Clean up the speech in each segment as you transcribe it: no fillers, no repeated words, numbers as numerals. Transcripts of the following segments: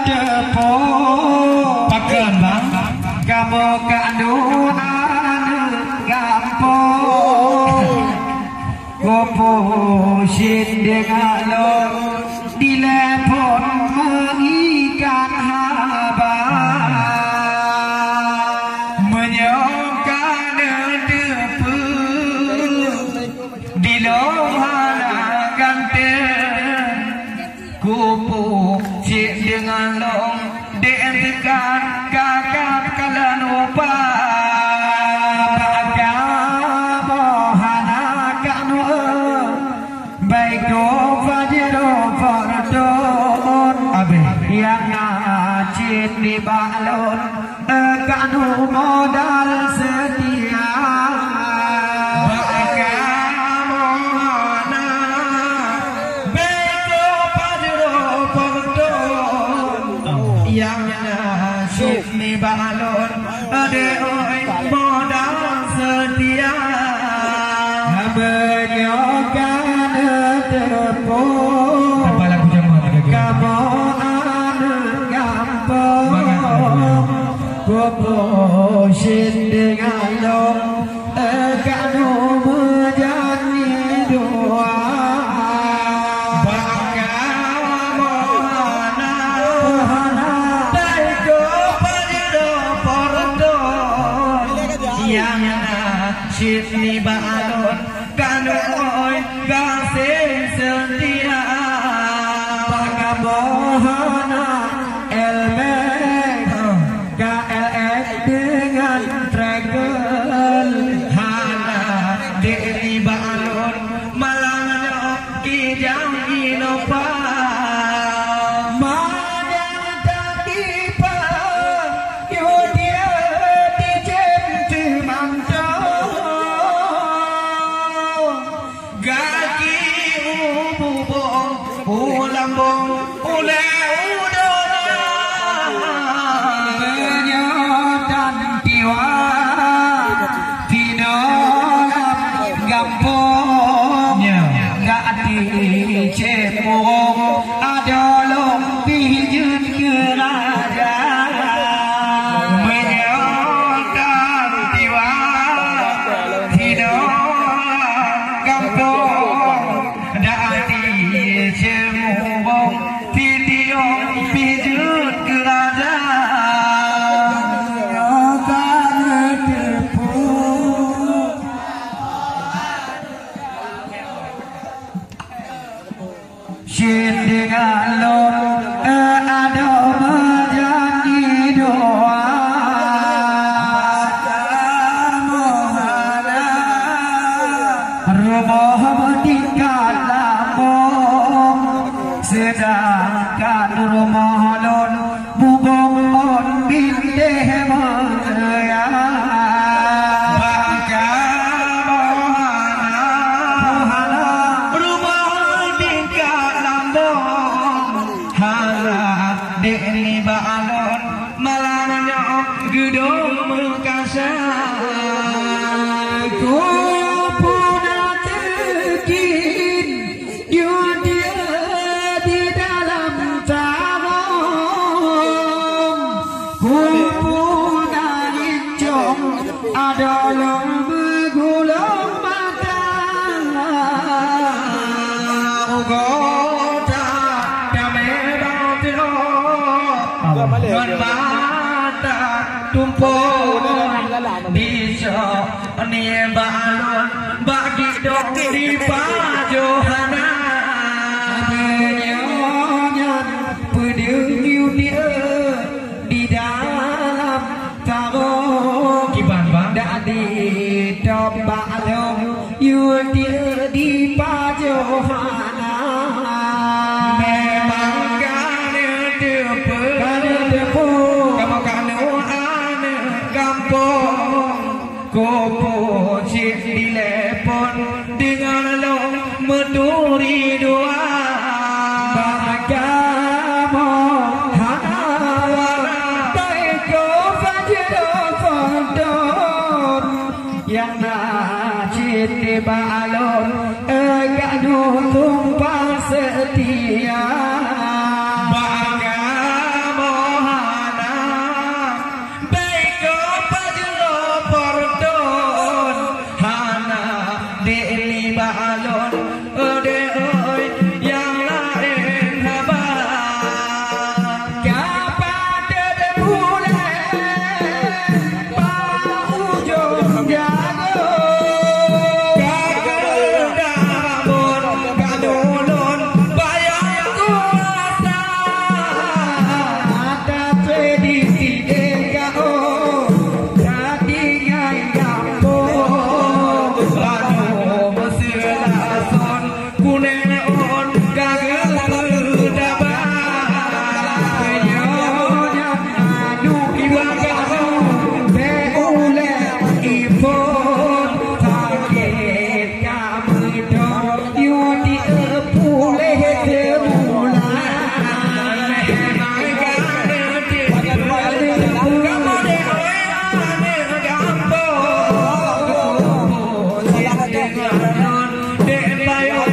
depo pakan bang kamu kanuan gampo gopo dengan lo dilepon mengikat haba menyokkan depo di lohana ganteng gopo dengan lo dekat kakak kalan opa yang najib di balon kanu modal setia bagaimana bego pajero perdon yang najib di balon ade modal setia menyokan tepung apa lagu jamaah kamu gopo dengan lo kanu menjadi doa bagaimana bego pajero perdon yang nasib di balon kanu kasih setia bagaimana sedangkan rumah lon bubong on binteh maya bagaimana rumah tingkat lambong harap deni balon malamnya gedung mekasar adalah begulung mata gota damai bautiro non mata tumpul bisa ni balon bagi dok di pajohana benyonya peduli dia di dalam tarung di tombak long yudir di pajohana memang kane depo kamu kanuan kampung gopo cik dilepon dengan long meduri doa bagaimana yang najib di balon gaduh tumpah setia bagaimana Hãy subscribe cho kênh Ghiền Mì Gõ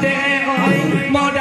để không bỏ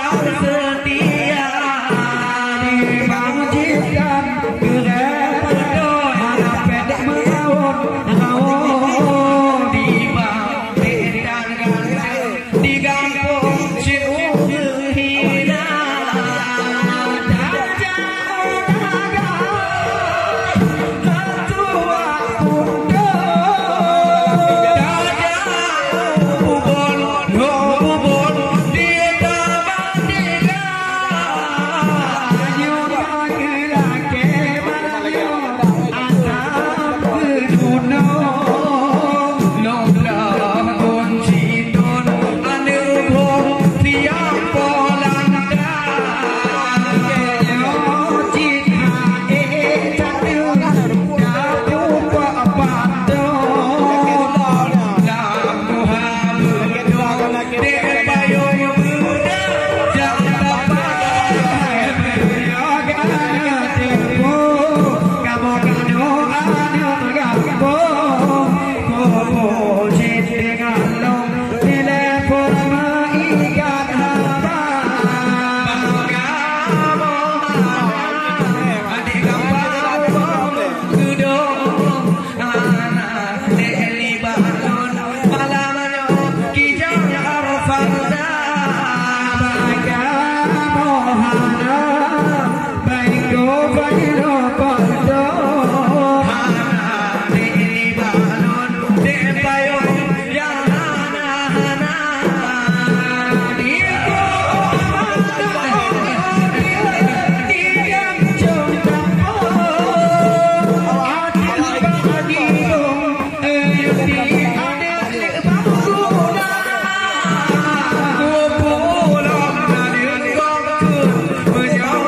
lỡ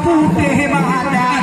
Putih mata